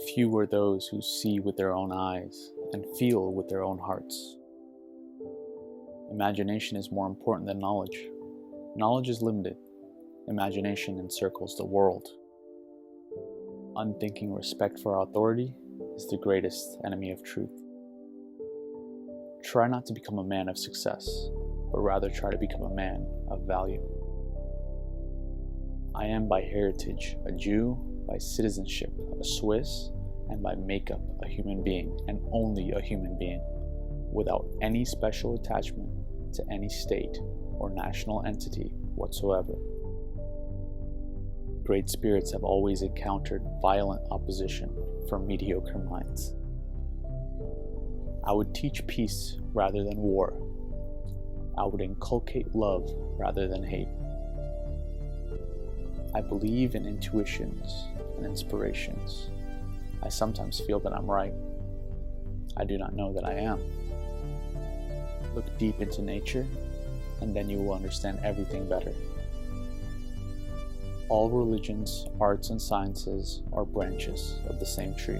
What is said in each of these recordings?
Few are those who see with their own eyes and feel with their own hearts. Imagination is more important than knowledge. Knowledge is limited. Imagination encircles the world. Unthinking respect for authority is the greatest enemy of truth. Try not to become a man of success, but rather try to become a man of value. I am by heritage a Jew, by citizenship a Swiss, and by makeup a human being, and only a human being, without any special attachment to any state or national entity whatsoever. Great spirits have always encountered violent opposition from mediocre minds. I would teach peace rather than war. I would inculcate love rather than hate. I believe in intuitions and inspirations. I sometimes feel that I'm right. I do not know that I am. Look deep into nature, and then you will understand everything better. All religions, arts, and sciences are branches of the same tree.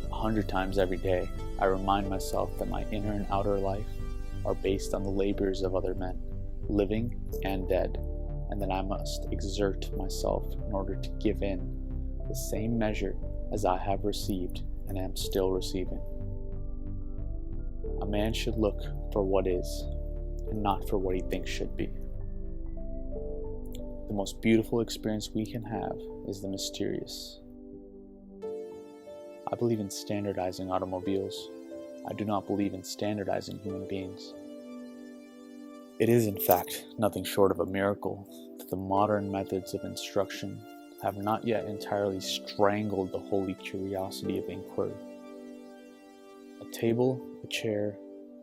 100 times every day, I remind myself that my inner and outer life are based on the labors of other men, living and dead, and that I must exert myself in order to give in the same measure as I have received and am still receiving. A man should look for what is, and not for what he thinks should be. The most beautiful experience we can have is the mysterious. I believe in standardizing automobiles. I do not believe in standardizing human beings. It is, in fact, nothing short of a miracle that the modern methods of instruction have not yet entirely strangled the holy curiosity of inquiry. A table, a chair,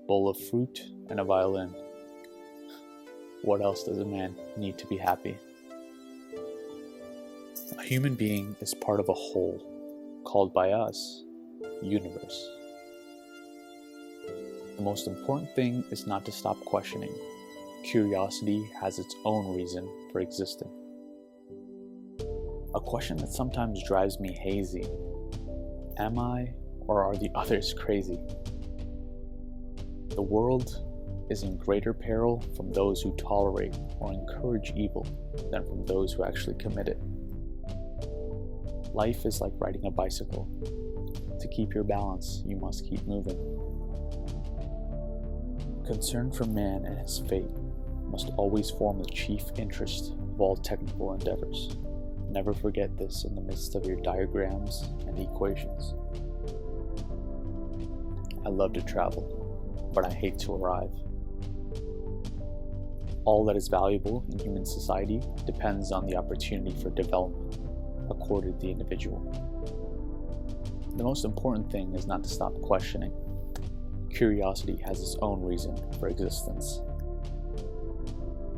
bowl of fruit, and a violin. What else does a man need to be happy? A human being is part of a whole, called by us, universe. The most important thing is not to stop questioning. Curiosity has its own reason for existing. A question that sometimes drives me hazy. Am I, or are the others crazy? The world is in greater peril from those who tolerate or encourage evil than from those who actually commit it. Life is like riding a bicycle. To keep your balance, you must keep moving. Concern for man and his fate must always form the chief interest of all technical endeavors. Never forget this in the midst of your diagrams and equations. I love to travel, but I hate to arrive. All that is valuable in human society depends on the opportunity for development accorded to the individual. The most important thing is not to stop questioning. Curiosity has its own reason for existence.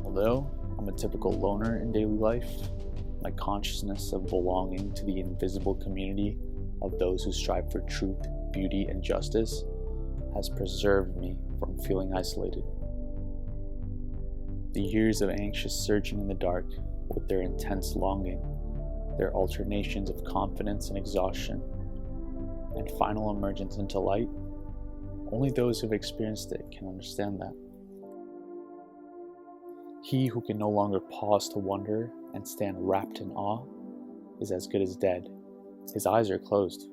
Although I'm a typical loner in daily life, my consciousness of belonging to the invisible community of those who strive for truth, beauty, and justice has preserved me from feeling isolated. The years of anxious searching in the dark, with their intense longing, their alternations of confidence and exhaustion, and final emergence into light, only those who have experienced it can understand that. He who can no longer pause to wonder and stand wrapped in awe is as good as dead. His eyes are closed.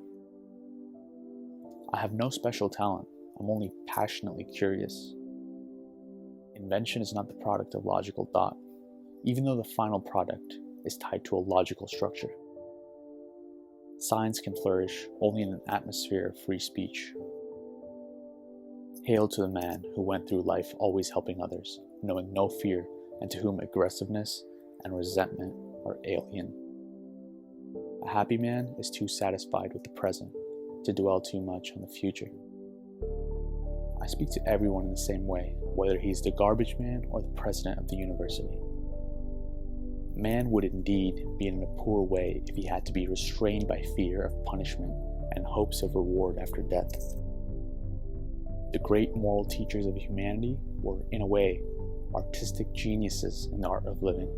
I have no special talent. I'm only passionately curious. Invention is not the product of logical thought, even though the final product is tied to a logical structure. Science can flourish only in an atmosphere of free speech. Hail to the man who went through life always helping others, knowing no fear, and to whom aggressiveness and resentment are alien. A happy man is too satisfied with the present to dwell too much on the future. I speak to everyone in the same way, whether he's the garbage man or the president of the university. Man would indeed be in a poor way if he had to be restrained by fear of punishment and hopes of reward after death. The great moral teachers of humanity were, in a way, artistic geniuses in the art of living.